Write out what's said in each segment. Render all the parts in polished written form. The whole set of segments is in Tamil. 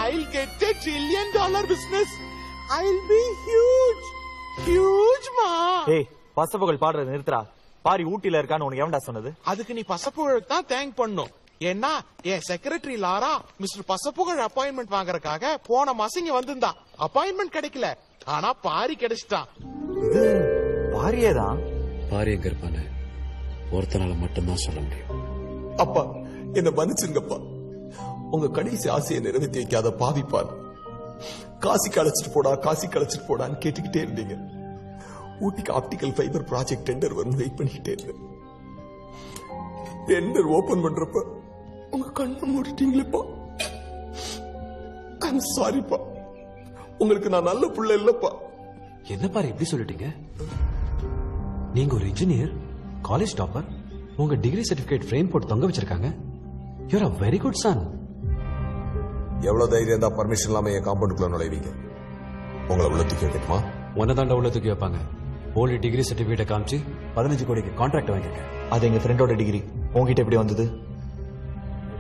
I'll get $1 trillion business. I'll be huge. Huge, ma. Hey, பசப்புகள் பாடுறது நிறுத்துறா. பாரி ஊட்டில இருக்கான்னு உனக்கு எவன்டா சொன்னது? அதுக்கு நீ பசப்புகளுக்கு தான் தேங்க் பண்ணும். ஏன்னா என் செக்ரட்டரி லாரா மிஸ்டர் பசப்புகள் அப்பாயின்மெண்ட் வாங்கறதுக்காக போன மாசம் இங்க வந்திருந்தா. அப்பாயின்மெண்ட் கிடைக்கல, ஆனா பாரி கிடைச்சிட்டான். இது பாரியேதான். பாரி எங்க இருப்பானு ஒருத்தனால மட்டும்தான் சொல்ல முடியும். அப்பா என்ன மன்னிச்சுங்கப்பா. உங்க கடைசி ஆசையை நிறைவேற்றி வைக்காத பாவிப்பான். காசிக்கு அழைச்சிட்டு போடா, காசிக்கு அழைச்சிட்டு போடான்னு கேட்டுக்கிட்டே இருந்தீங்க. ஊட்டிக்கு ஆப்டிகல் ஃபைபர் ப்ராஜெக்ட் டெண்டர் வரும் வெயிட் பண்ணிக்கிட்டே இருந்தேன். டெண்டர் ஓபன் பண்றப்ப உங்க கண்ணை மூடிட்டீங்களேப்பா. ஐம் சாரிப்பா. உங்களுக்கு நான் நல்ல புள்ள இல்லப்பா. என்ன பாரு எப்படி சொல்லிட்டீங்க? நீங்க ஒரு இன்ஜினியர், காலேஜ் டாப்பர், உங்க டிகிரி சர்டிபிகேட் ஃப்ரேம் போட்டு தொங்க வச்சிருக்காங்க. You are a very good son. எவ்வளவு தைரியம் தான் பர்மிஷன் இல்லாம என் காம்பவுண்டுக்குள்ள நுழைவீங்க? உங்களை உள்ள தூக்கி வைக்கணுமா? ஒன்னதாண்ட உள்ள தூக்கி வைப்பாங்க. ஓல்டு டிகிரி சர்டிபிகேட் காமிச்சு 15 கோடிக்கு கான்ட்ராக்ட் வாங்கிருக்க. அது எங்க ஃப்ரெண்டோட டிகிரி. உங்ககிட்ட எப்படி வந்தது?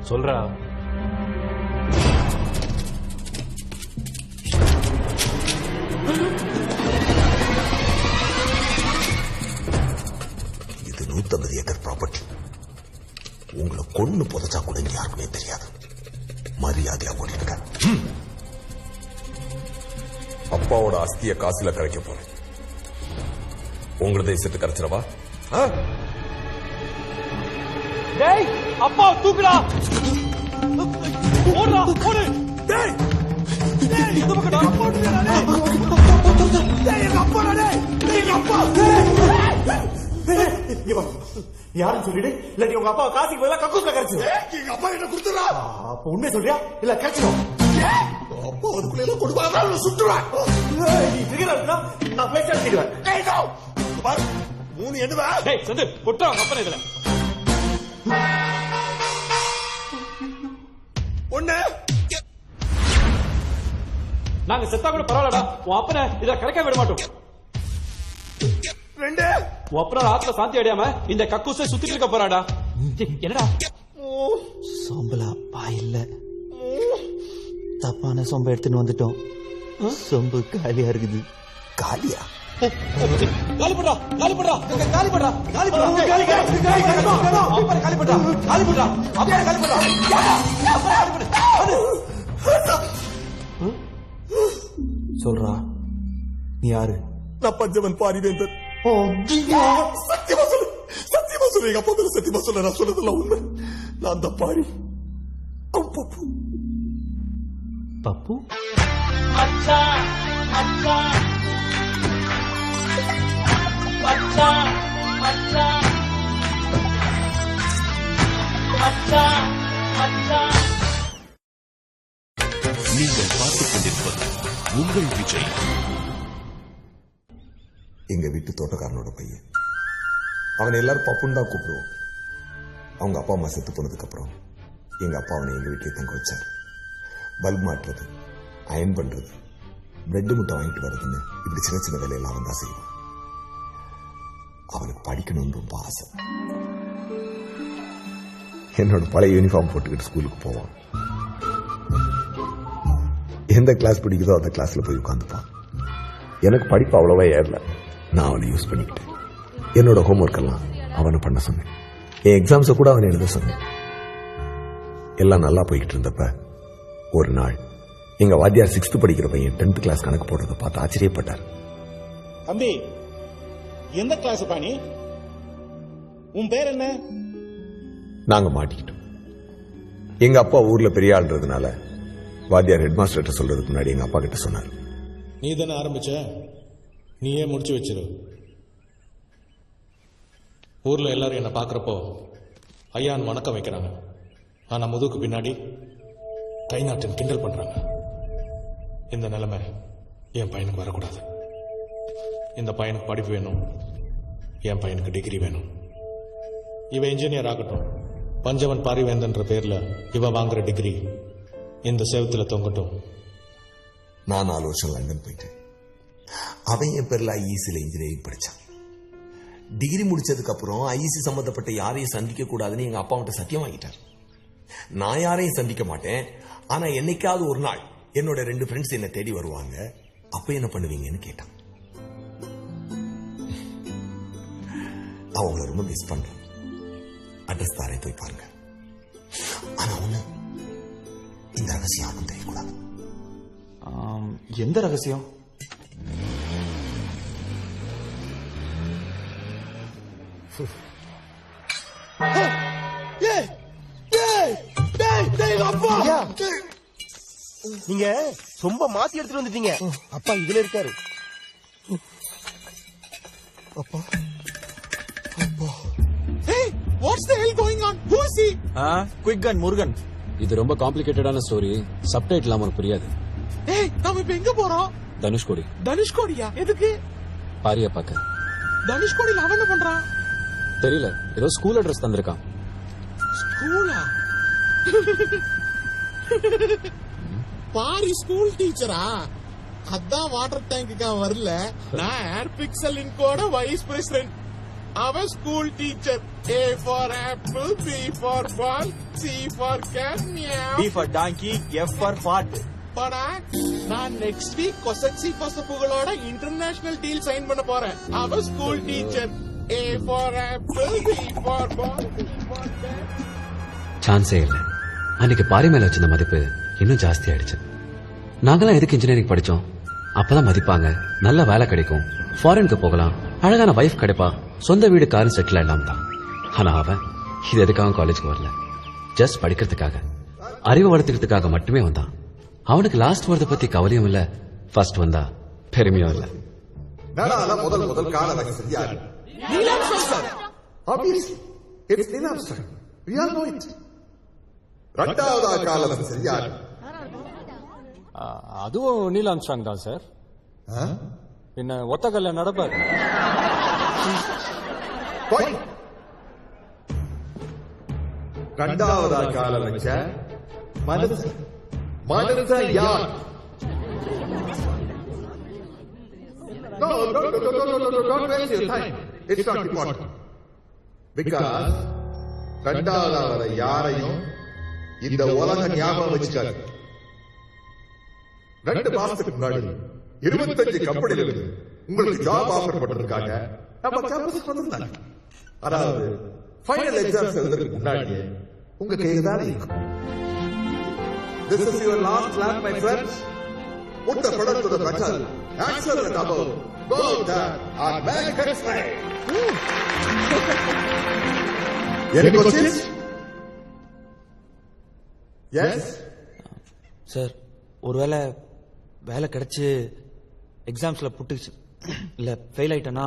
சொல்றா. இது 150 ஏக்கர் ப்ராப்பர்ட்டி. உங்களை கொன்னு புதைச்சா கூட யாருக்குமே தெரியாது. மரியாதையா ஓடிடுங்க. அப்பாவோட அஸ்திய காசுல கரைக்க போறேன். உங்களதை செத்து கரைச்சிடவா? டேய், அப்பா தூக்குடா. ஓடுடா, ஓடு. டேய். டேய், இந்த பக்கம் டா. ஓடுடா டேய். டேய், எங்க அப்பா டேய். டேய், எங்க அப்பா. டேய். யாரும் சொல்லிடு, இல்ல உங்க அப்பா காசிக்கு பதிலா கக்கூஸ்ல கரைச்சு. எங்க அப்பா கிட்ட கொடுத்துடா. அப்ப உண்மை சொல்றியா இல்ல கரைச்சிடும்? அப்பா அதுக்குள்ள கொடுப்பாங்க, சுட்டுருவேன். நீ ஃபிகர் அவுட்னா நான் பிளேஸ் எடுத்துடுவேன். டேய், பாரு 3 எண்ணுவா. டேய் சந்து பொட்டா அப்பனே இதுல. ஒண்ணு. நாங்க செத்தா கூட பரவாயில்லடா. உன் அப்பனை இத கரைக்க விட மாட்டோம். 2. உன் அப்பனை ஆத்ம சாந்தி அடையாம இந்த கக்கூசை சுத்திட்டு இருக்க போறாடா. என்னடா சொம்பலா பா இல்ல, தப்பான சொம்ப எடுத்துன்னு வந்துட்டோம். சொம்பு காலியா இருக்குது. காலியா? காலிபடுறா, காலிபடுறா, காலிபடுறா, காலிபடுறா, காலிபடுறா, காலிபடுறா, அப்படியே காலிபடுறா. சொல்றா, நீ யாரு? நான் பஞ்சவன் பாரிவேந்தர். சத்தியமா சொல்லு, சத்தியமா சொல்லு. எங்க அப்பா மேல சத்தியமா சொல்ல. நான் சொன்னதெல்லாம் உண்மை. நான் தான் பாரி. பப்பு பப்பு அச்சா அச்சா அச்சா அச்சா அச்சா அச்சா. நீங்கள் பார்த்துக் கொண்டிருப்பது உங்கள் விஜய். எங்க வீட்டு தோட்டக்காரனோட பையன். அவனை எல்லாரும் பப்புன்னு தான் கூப்பிடுவோம். அவங்க அப்பா அம்மா செத்து போனதுக்கு அப்புறம் எங்க அப்பா அவனை எங்க வீட்டிலே தங்க வச்சார். பல்ப் மாட்டுறது, அயன் பண்றது, பிரெட் முட்டை வாங்கிட்டு வர்றதுன்னு இப்படி சின்ன சின்ன வேலையெல்லாம் அவன் தான் செய்வான். அவனுக்கு படிக்கணும்னு ரொம்ப ஆசை. என்னோட பழைய யூனிஃபார்ம் போட்டுக்கிட்டு ஸ்கூலுக்கு போவான். எந்த கிளாஸ் பிடிக்குதோ அந்த கிளாஸ்ல போய் உட்காந்துப்பான். எனக்கு படிப்பு அவ்வளவா ஏறல. நான் அவனை யூஸ் பண்ணிக்கிட்டேன். என்னோட ஹோம்ஒர்க் எல்லாம் அவனை பண்ண சொன்னேன். என் எக்ஸாம்ஸை கூட அவனை எழுத சொன்னேன். எல்லாம் நல்லா போய்கிட்டு இருந்தப்ப ஒரு நாள் எங்க வாத்தியார் 6th படிக்கிற பையன் 10th கிளாஸ் கணக்கு போடுறத பார்த்து ஆச்சரியப்பட்டார். தம்பி, எந்த கிளாஸ் பாணி? உன் பேர் என்ன? நாங்க மாட்டிக்கிட்டோம். எங்க அப்பா ஊர்ல பெரிய ஆள்ன்றதுனால வாத்தியார் ஹெட்மாஸ்டர் சொல்றதுக்கு முன்னாடி எங்க அப்பா கிட்ட சொன்னார். நீ தானே ஆரம்பிச்ச, நீயே முடிச்சு வச்சிரு. ஊர்ல எல்லாரும் என்ன பாக்குறப்போ ஐயான்னு வணக்கம் வைக்கிறாங்க. ஆனா முதுகுக்கு பின்னாடி கை நாட்டின் கிண்டல் பண்றாங்க. இந்த நிலைமை என் பையனுக்கு வரக்கூடாது. இந்த பையனுக்கு படிப்பு வேணும், என் பையனுக்கு டிகிரி வேணும். இவன் இன்ஜினியர் ஆகட்டும். பஞ்சவன் பாரிவேந்தன்ற பேர்ல இவன் வாங்குற டிகிரி இந்த செவத்துல தொங்கட்டும். நான் 4 வருஷம் லண்டன் போயிட்டேன். அவன் என் பேர்ல ஐஇசில இன்ஜினியரிங் படிச்சான். டிகிரி முடிச்சதுக்கு அப்புறம் ஐஇசி சம்பந்தப்பட்ட யாரையும் சந்திக்க கூடாதுன்னு எங்க அப்பா கிட்ட சத்தியம் வாங்கிட்டார். நான் யாரையும் சந்திக்க மாட்டேன். ஆனா என்னைக்காவது ஒரு நாள் என்னோட 2 ஃப்ரெண்ட்ஸ் என்ன தேடி வருவாங்க. அப்ப என்ன பண்ணுவீங்கன்னு கேட்டான். அவங்கள ரொம்ப மிஸ் பண்றேன். அட்ரஸ் தாரே, போய் பாருங்க. ஆனா ஒண்ணு, இந்த ரகசியம் யாருக்கும் தெரியக்கூடாது. எந்த ரகசியம்? நீங்க ரொம்ப மாத்தி எடுத்துட்டு வந்துட்டீங்க. அப்பா இதுல இருக்காரு. அப்பா Hey, what's the hell going on? Who is he? Quick Gun Murugan. இது ரொம்ப காம்ப்ளிகேட்டடான ஸ்டோரி. சப்டைட்டில் அவனுக்கு புரியாது. Hey, நாம இப்ப எங்க போறோம்? தனுஷ்கோடி. தனுஷ்கோடியா? எதுக்கு? பாரிய பார்க்க. தனுஷ்கோடியில அவன் என்ன பண்றான்? தெரியல, ஏதோ ஸ்கூல் அட்ரஸ் தந்திருக்கான். ஸ்கூலா? பாரி ஸ்கூல் டீச்சரா? அதான் வாட்டர் டேங்குக்கு வரல. நான் ஏர் பிக்சல் இன்கோட வைஸ் பிரசிடென்ட். அவன் school teacher. A for apple, B for ball, C for cat, meow. D for donkey, F for fart. படா, நான் நெக்ஸ்ட் வீக் கொசக்சி பசப்புகளோட இன்டர்நேஷனல் டீல் சைன் பண்ண போறேன். அவன் school teacher. A for apple, B for ball, C for cat. சான்ஸே இல்லை. அன்னைக்கு பாரி மேல வச்சிருந்த மதிப்பு இன்னும் ஜாஸ்தி ஆயிடுச்சு. நாங்களாம் எதுக்கு இன்ஜினியரிங் படிச்சோம்? அப்பதான் மதிப்பாங்க, நல்ல வேலை கிடைக்கும், ஃபாரினுக்கு போகலாம், அழகான வைஃப் கிடைப்பா, சொந்த வீடு காரும் செட்டில் ஆயிடலாம் தான். ஆனா அவன் இது எதுக்காக காலேஜுக்கு வரல, ஜஸ்ட் படிக்கிறதுக்காக, அறிவு வளர்த்துக்கிறதுக்காக மட்டுமே வந்தான். அவனுக்கு லாஸ்ட் வரத பத்தி கவலையும் இல்ல, ஃபர்ஸ்ட் வந்தா பெருமையும் இல்ல. முதல் கால ரகசியம் யாரு? Obviously, it's Neil Armstrong. We all know it. இரண்டாவது கால ரகசியம் யாரு? அதுவும் நீல் ஆம்ஸ்ட்ராங் தான் சார். பின்ன ஒத்தக்கல்ல நடப்பாரு. இரண்டாவது கால ரகசியம் மனுஷன் யார்? No, don't waste your time. It's not important. Because இரண்டாவது யாரையும் இந்த உலக ஞாபகம் வச்சுக்காது. 2 மாசத்துக்கு முன்னாடி 25 கம்பெனில இருந்து உங்களுக்கு ஜாப் ஆஃபர் பண்றதுக்காக நம்ம கேம்பஸ்க்கு வந்திருந்தாங்க. அதாவது ஃபைனல் எக்ஸாம்ஸ் எழுதுறதுக்கு முன்னாடியே உங்க கையில தான் இருக்கும். This is your last lap, my friends. Put the pedal to the metal. Accelerate above. Go down and make it straight. Any questions? Yes? Sir, ஒருவேளை வேலை கிடைச்சு எக்ஸாம்ஸ்ல புட்டுச்சு இல்ல ஃபெயில் ஆயிட்டனா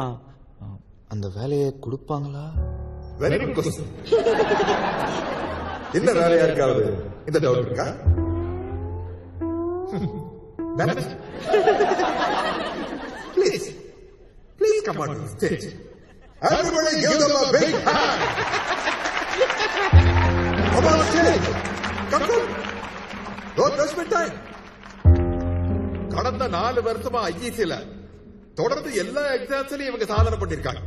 அந்த வேலையை கொடுப்பாங்களா? Very good question. இந்த வேலையா இருக்காது இந்த டவுட் இருக்கா? Please come on stage. Everybody give them a big hand. Come on stage. Come on. Don't waste my time. கடந்த 4 வருஷமா ஐஇசில தொடர்ந்து எல்லா எக்ஸாம்ஸ்லயும் இவங்க சாதனை பண்ணிருக்காங்க.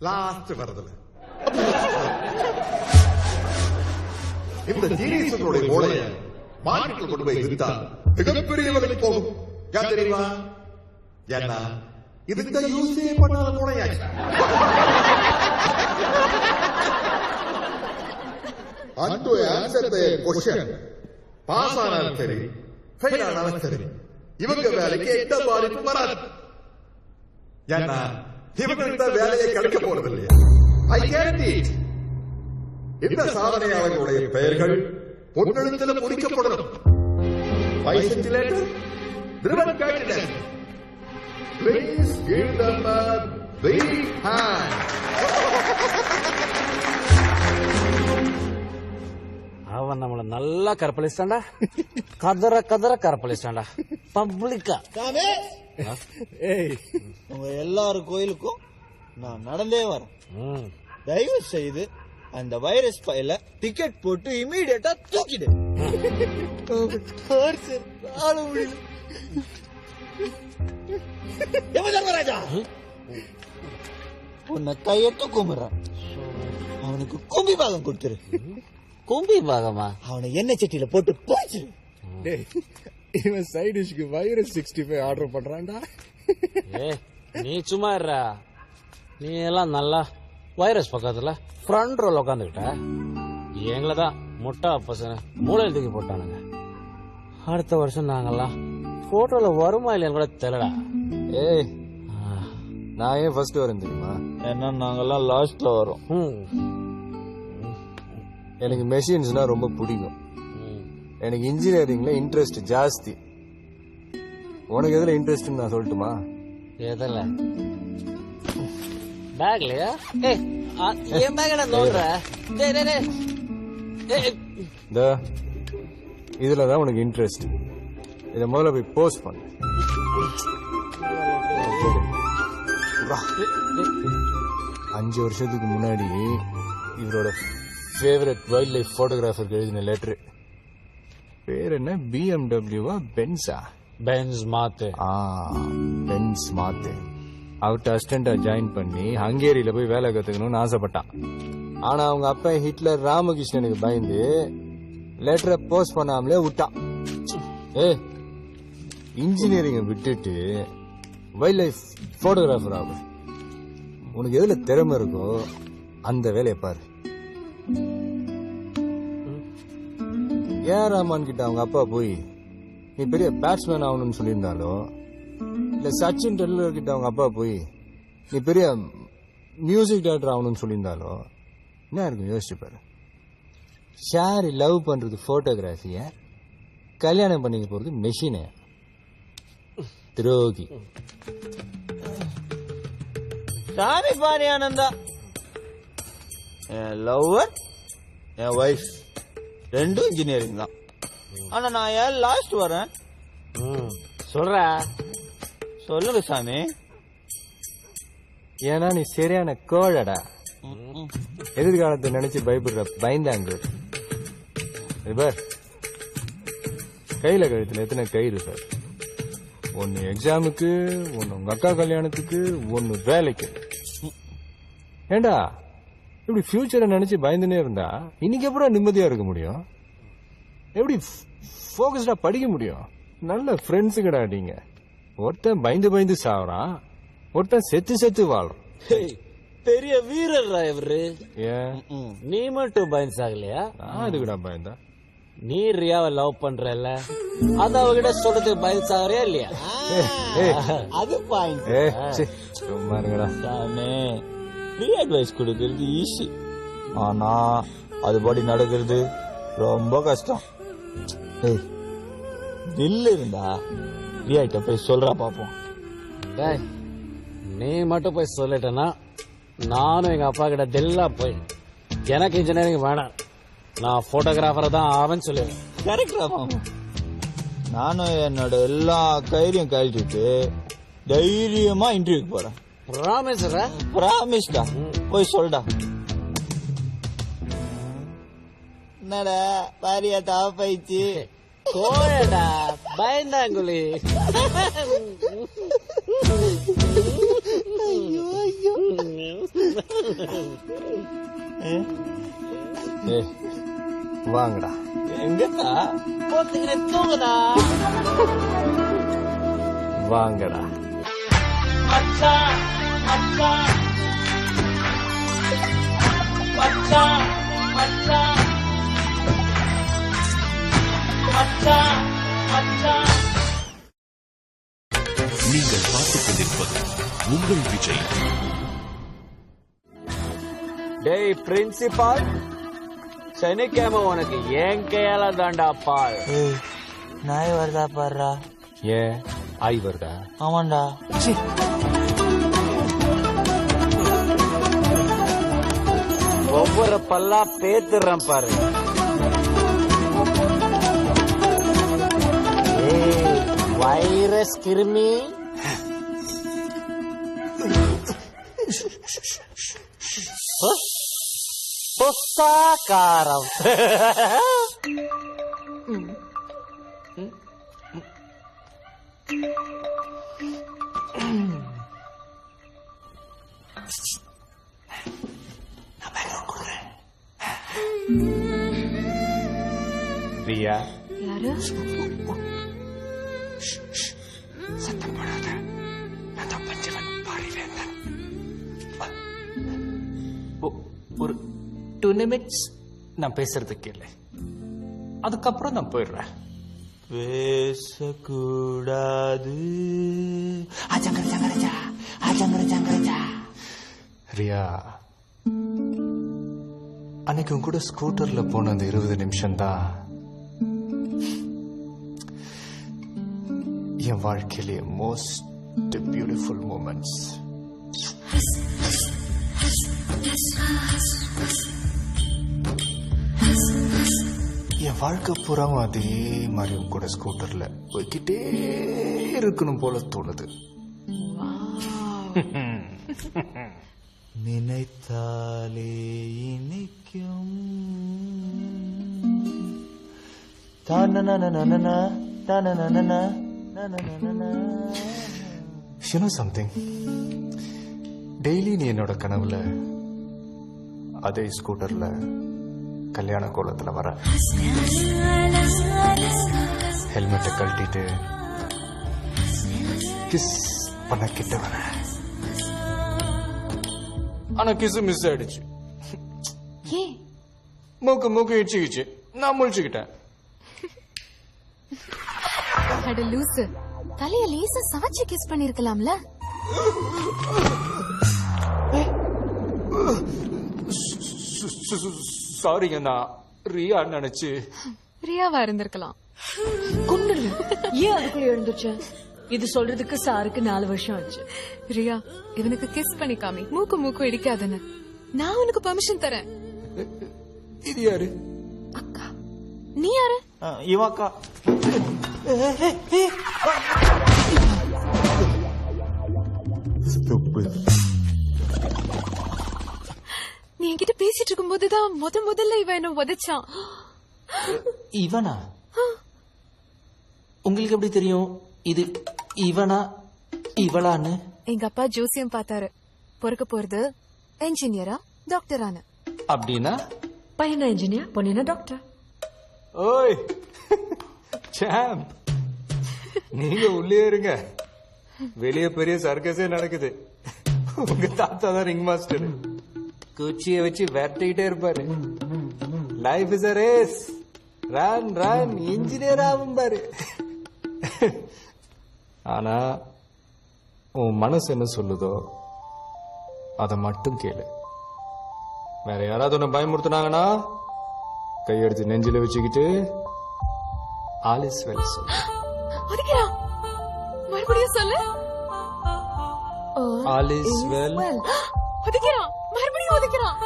லாஸ்ட் வரதுல இந்த ஜீனியஸோட மூளைய மார்க்கெட்ல கொண்டு போய் வித்தா மிகப்பெரிய விலைக்கு போகும். ஏன் தெரியுமா? ஏன்னா இதுக்கு யூஸே பண்ணாத மூளையாச்சு. And to answer the question, pass ஆனாலும் சரி ஃபெயில் ஆனாலும் சரி இவங்க வேலைக்கு எந்த பாதிப்பும் வராது. ஏன்னா இவங்களுக்கு தான் வேலையை கிடைக்க போறது இல்லையா? ஐ கேரண்டி இட். இந்த சாதனையாளர்களுடைய பெயர்கள் பொன்னெழுத்தில் பொறிக்கப்படணும். driven candidate. Please give them a big hand. அவன் நம்மள நல்லா கற்பழிச்சாண்டா. கதற கதற கற்பழிச்சாண்டா பப்ளிக்கா. உங்க எல்லாரும் கோயிலுக்கும் நான் நடந்தே வரேன். தயவு செய்து அந்த வைரஸ் பையில டிக்கெட் போட்டு இமீடியட்டா தூக்கிடு. ராஜா உன்னை கையெட்டு கும்பிடுறான். அவனுக்கு கும்பி பாகம் கொடுத்துரு. கும்பி பாகமா அவனை எண்ணெய் சட்டியில போட்டு போச்சு. இவன் சைட் டிஷ்க்கு வைரஸ் 65 ஆர்டர் பண்றான்டா. ஏ நீ சும்மா இருடா. நீ எல்லாம் நல்லா வைரஸ் பக்கத்துல ஃப்ரண்ட் ரோல உட்காந்துக்கிட்ட. எங்களை தான் முட்டா பசங்க மூளையில் தூக்கி போட்டானுங்க. அடுத்த வருஷம் நாங்கெல்லாம் போட்டோல வருமா இல்லையான்னு கூட தெரியலடா. ஏய் நான் ஏன் ஃபர்ஸ்ட் வரேன் தெரியுமா? ஏன்னா நாங்கெல்லாம் லாஸ்ட்ல வரோம். எனக்கு மெஷின்ஸ்னா ரொம்ப பிடிக்கும். எனக்கு இன்ஜினியரிங்ல இன்ட்ரெஸ்ட் ஜாஸ்தி. உனக்கு எதுல இன்ட்ரெஸ்ட் நான் சொல்லட்டுமா? எதில் பேக்லயா? என் பேக் நோடுற இதுலதான் உனக்கு இன்ட்ரெஸ்ட். இத முதல்ல போய் போஸ்ட் பண்ணு. 5 வருஷத்துக்கு முன்னாடி இவரோட ஃபேவரட் வைல்ட் லைஃப் போட்டோகிராஃபருக்கு எழுதின லெட்டர். பேர் என்ன? BMW பென்ஸா? பென்ஸ் மாத்து. பென்ஸ் மாத்து. அவர்கிட்ட அசிஸ்டண்டா ஜாயின் பண்ணி ஹங்கேரியில போய் வேலை கத்துக்கணும்னு ஆசைப்பட்டான். ஆனா அவங்க அப்பா ஹிட்லர் ராமகிருஷ்ணனுக்கு பயந்து லெட்டரை போஸ்ட் பண்ணாமலே விட்டான். இன்ஜினியரிங் விட்டுட்டு வைல்ட் லைஃப் போட்டோகிராஃபர் ஆகும். உனக்கு எதுல திறமை இருக்கோ அந்த வேலையை பாரு. ஏஆர் ரஹ்மான் கிட்ட அவங்க அப்பா போய் நீ பெரிய பேட்ஸ்மேன் ஆகணும்னு சொல்லியிருந்தாலோ, இல்ல சச்சின் டெண்டுல்கர் கிட்ட அவங்க அப்பா போய் நீ பெரிய மியூசிக் டைரக்டர் ஆகணும்னு சொல்லியிருந்தாலோ என்ன இருக்கும் யோசிச்சு பாரு. ஷாரி லவ் பண்றது போட்டோகிராஃபிய, கல்யாணம் பண்ணிக்க போறது மெஷின. துரோகி. சாமி பாரி ஆனந்தா. என் லவ்வர் என் வைஃப் ரெண்டும் இன்ஜினியரிங் தான். ஆனா நான் ஏன் லாஸ்ட் வரேன்? சொல்ற சொல்லுங்க சாமி. ஏன்னா நீ சரியான கோழடா. எதிர்காலத்தை நினைச்சு பயப்படுற பயந்தாங்க. கையில கழுத்துல எத்தனை கயிறு சார்? ஒன்னு எக்ஸாமுக்கு, ஒன்னு உங்க அக்கா கல்யாணத்துக்கு, ஒன்னு வேலைக்கு. ஏண்டா இப்படி ஃபியூச்சரை நினைச்சு பயந்துனே இருந்தா இன்னைக்கு எப்படி நிம்மதியா இருக்க முடியும்? எப்படி போக்கஸ்டா படிக்க முடியும்? நல்ல ஃப்ரெண்ட்ஸு கிடையாடிங்க. ஒருத்தன் பயந்து பயந்து சாவறான், ஒருத்தன் செத்து செத்து வாழ்றான். பெரிய வீரர்ரா இவரு. ஏன் நீ மட்டும் பயந்து சாகலையா? நான் எதுக்குடா பயந்தா? நீ ரியாவை லவ் பண்றல, அது அவகிட்ட சொல்றதுக்கு பயந்து சாகறியா இல்லையா? அது பாயிண்ட். சும்மா இருங்கடா சாமி. ஃப்ரீ அட்வைஸ் கொடுக்கறது ஈஸி, ஆனா அதுபடி நடக்கிறது ரொம்ப கஷ்டம். தில் இருந்தா ரியாட்ட போய் சொல்றா பாப்போம். நீ மட்டும் போய் சொல்லிட்டேன்னா நானும் எங்க அப்பா கிட்ட தில்லா போய் எனக்கு இன்ஜினியரிங் வேணாம், நான் போட்டோகிராஃபரை தான் ஆவேன்னு சொல்லுவேன். கரெக்டா மாமா. நானும் என்னோட எல்லா கைரியும் கழட்டிட்டு தைரியமா இன்டர்வியூக்கு போறேன். ப்ராமிஸ்டா. போய் சொல்டா. என்னடா பாரியா தாவ பயிற்சி கோயடா பயந்தாங்குழி. வாங்கடா. எங்கடா தூங்குதா? வாங்கடா. மச்சான் மச்சான் மச்சான் மச்சான் மச்சான் மச்சான். நீங்கள் பார்த்துக் கொண்டிருப்பது உங்கள் விஜய். டேய் பிரின்சிபால், சனிக்கிழமை உனக்கு என் கையால தாண்டா பால். நாய் வருதா பாடுறா. ஏன் ஆய் வருதா? ஆமாண்டா. ஒவ்வொரு பல்லா பேத்துறேன் பாரு. வைரஸ் கிருமி. புஸ்தாகாரம். நான் ரியா யாரு? சத்தம் போடாத. நான் தான் பஞ்சவன் பாரிவேந்தன். ஒரு 2 நிமிட்ஸ் நான் பேசுறதுக்கு இல்லை, அதுக்கப்புறம் நான் போயிடுறேன். பேசக்கூடாது. ரியா, அன்னைக்கு உன் கூட ஸ்கூட்டர்ல போன அந்த 20 நிமிஷம் தான் என் வாழ்க்கையிலே மோஸ்ட் பியூட்டிஃபுல் மூமெண்ட்ஸ். என் வாழ்க்கை பூராவும் அதே மாதிரி உன் கூட ஸ்கூட்டர்ல போய்கிட்டே இருக்கணும் போல தோணுது. நினைத்தாலே இனிக்கும். You know something? டெய்லி நீ என்னோட கனவுல அதே ஸ்கூட்டர்ல கல்யாண கோலத்துல வர, ஹெல்மெட்டை கழட்டிட்டு கிஸ் பண்ண கிட்ட வர. ஆனா கிஸ் மிஸ் ஆயிடுச்சு. மூக்கு இடிச்சுக்கிச்சு, நான் முழிச்சுக்கிட்டேன். அட லூசு, தலைய லேசா சாச்சி கிஸ் பண்ணிருக்கலாம்ல. சாரிங்க, நான் ரியா நினைச்சு. ரியாவா இருந்திருக்கலாம். கொண்டுல ஏன் அதுக்குள்ள எழுந்துச்சு? இது சொல்றதுக்கு சாருக்கு 4 வருஷம் ஆச்சு. ரியா, இவனுக்கு கிஸ் பண்ணி காமி, மூக்கு இடிக்காதுன்னு. நான் உனக்கு பெர்மிஷன் தரேன். இது யாரு? அக்கா. நீ யாரு? இவாக்கா. நீ என்கிட்ட பேசிட்டு இருக்கும் போதுதான் முதல்ல இவன் என்ன உதைச்சான். இவனா? உங்களுக்கு எப்படி தெரியும் இது இவனா இவளான்னு? எங்க அப்பா ஜோசியம் பார்த்தாரு. பொறுக்க போறது என்ஜினியரா டாக்டரான. அப்படின்னா பையனா இன்ஜினியர், பொண்ணுனா டாக்டர். ஓய் சாம், நீங்க உள்ளே இருங்க, வெளியே பெரிய சர்க்கஸே நடக்குது. உங்க தாத்தா தான் ரிங் மாஸ்டர், குச்சியை வச்சு விரட்டிக்கிட்டே இருப்பாரு. Life is a race, run run, engineer ஆகும் பாரு. ஆனா உன் மனசு என்ன சொல்லுதோ அதை மட்டும் கேளு. வேற யாராவது உன்னை பயமுறுத்தினாங்கன்னா கையெடுத்து நெஞ்சில வச்சுக்கிட்டு ஆல் இஸ் வெல் சொல்லு. மறுபடியும் சொல்லு. All is well. மறுபடியும் ஒதுக்கிறான்.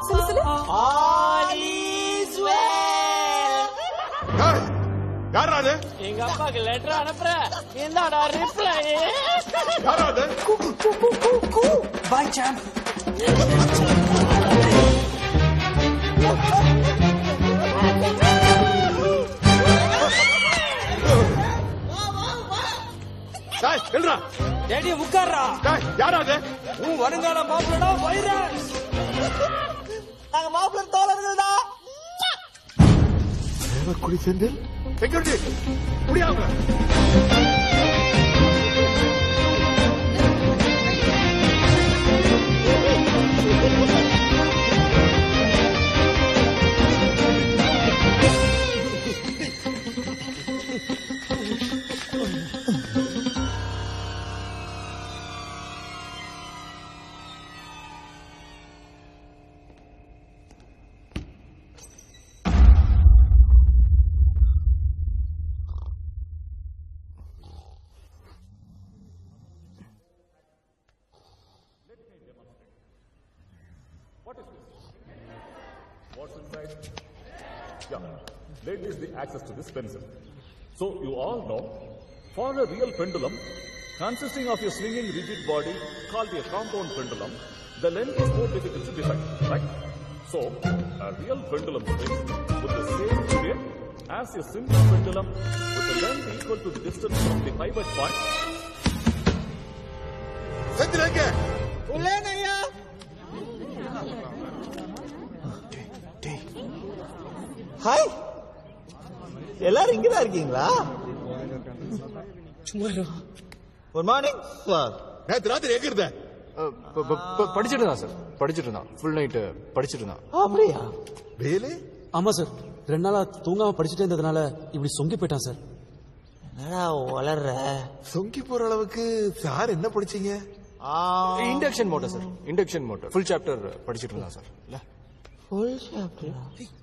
சொல்லு சொல்லு. All is well. யாராது? எங்க அப்பாக்கு லெட்டர் அனுப்புற, இந்தாடா ரிப்ளை. யாராது? பாய் சாம். டேடி உட்கார்றா. யாராது? உன் வருங்கால மாப்பிள்ளடா வைரஸ். நாங்க மாப்பிள்ளை தோழர்கள் தான். குடி செந்தில் செக்யூரிட்டி முடியாம. What's inside? Yeah, let is the access to this pencil. So you all know, for a real pendulum consisting of a swinging rigid body called a compound pendulum, the length is more difficult to define, right? So a real pendulum swings with the same period as a simple pendulum with the length equal to the distance from the pivot point. Hi, எல்லாரும் இங்கதான் இருக்கீங்களா? Good morning sir. நேத்து ராத்திரி எங்க இருந்த? படிச்சிட்டு இருந்தான் சார், படிச்சிட்டு இருந்தான். ஃபுல் நைட்டு படிச்சிட்டு இருந்தான். அப்படியா? வேலு? ஆமா சார், 2 நாளா தூங்காம படிச்சுட்டே இருந்ததுனால இப்படி சொங்கி போயிட்டான் சார். என்னடா வளர்ற? சொங்கி போற அளவுக்கு சார் என்ன படிச்சீங்க? Induction motor sir, induction motor full chapter படிச்சிட்டு இருந்தான் சார். இல்ல full சாப்டரா?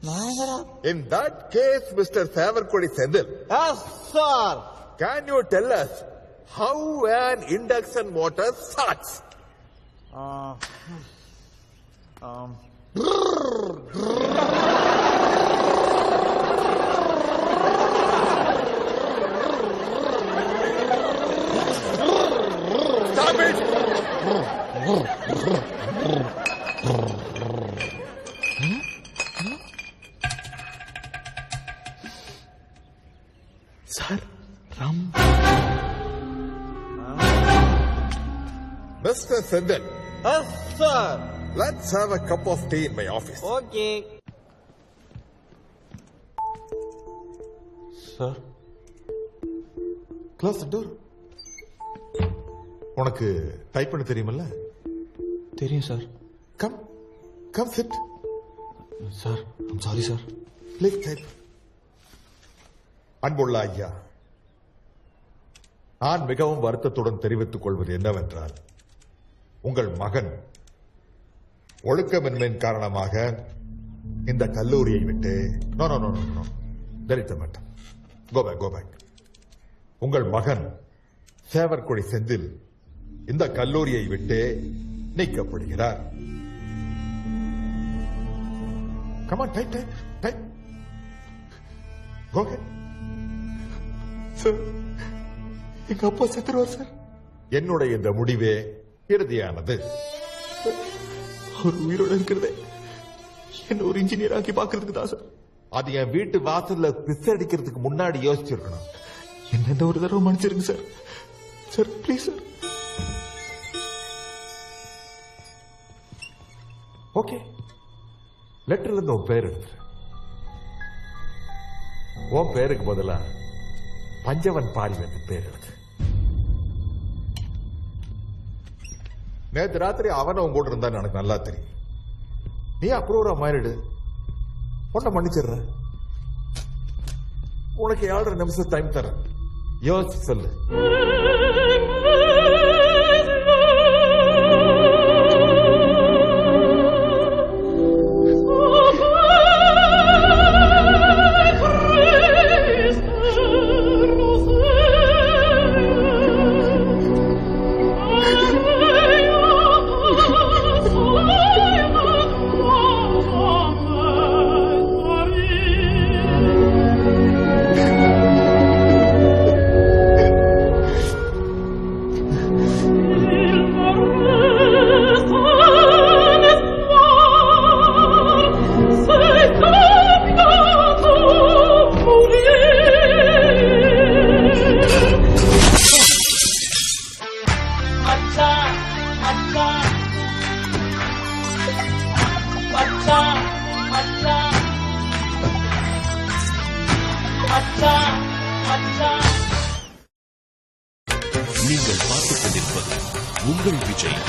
நாங்கடா. In that case, Mr. Savarkodi Sendil, Yes, sir. can you tell us how an induction motor starts? Stop it! Sir, Ram. Mr. Sendil, Yes, sir. let's have a cup of tea in my office. Okay. Sir, Close the door. உனக்கு டைப் பண்ண தெரியுமல்ல? தெரியும் sir. Come sit. Sir, I'm sorry sir. Please type. அன்புள்ள ஐயா, நான் மிகவும் வருத்தத்துடன் தெரிவித்துக் கொள்வது என்னவென்றால், உங்கள் மகன் ஒழுக்கமின்மையின் காரணமாக இந்த கல்லூரியை விட்டு go back. உங்கள் மகன் சேவற்கொடி செந்தில் இந்த கல்லூரியை விட்டு நீக்கப்படுகிறார். Come on, type. Go ahead. Sir, எங்க அப்பா செத்துருவார் சார். என்னுடைய இந்த முடிவே இறுதியானது. அவர் உயிரோட இருக்கிறதே என்ன ஒரு இன்ஜினியர் ஆக்கி பாக்குறதுக்கு தான் சார். அது என் வீட்டு வாசல்ல பிஸ் அடிக்கிறதுக்கு முன்னாடி யோசிச்சிருக்கணும். என்ன இந்த ஒரு தடவை மன்னிச்சிருங்க sir. Sir please sir. Okay, லெட்டர்ல இருந்து உன் பேர் எடுத்துரு. உன் பேருக்கு பதிலா பஞ்சவன் பாரிவேந்து பேர் எழுது. நேற்று ராத்திரி அவன் உன் கூட இருந்தான்னு எனக்கு நல்லா தெரியும். நீ அப்ரூவரா மாறிடு, உன்னை மன்னிச்சிடுற. உனக்கு 7.5 நிமிஷம் டைம் தரேன், யோசிச்சு சொல்லு. நீங்கள் பார்த்துக் கொண்டிருப்பது உங்கள் விஜய்.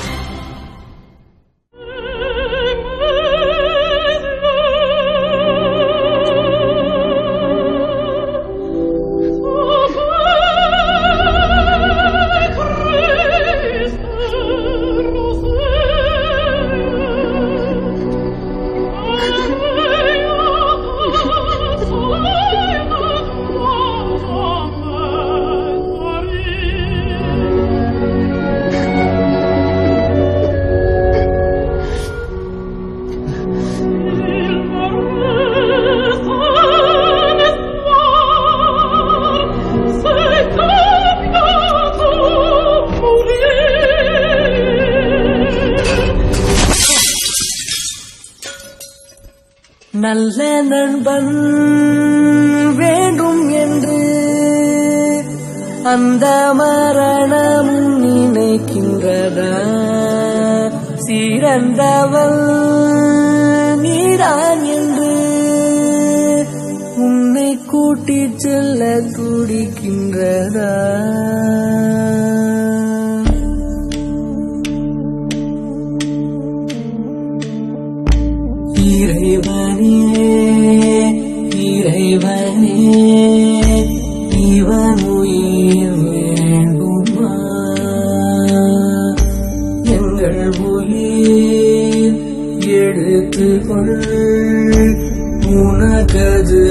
நல்ல நண்பன் வேண்டும் என்று அந்த மரணம் நினைக்கின்றதா? சிறந்தவள் நீதான் என்று கூட்டி செல்ல துடிக்கின்றதா இறைவனே இறைவனே இவன் உயிர் வேண்டுமா எங்கள் உயிர் எடுத்துக்கொள் உனக்கது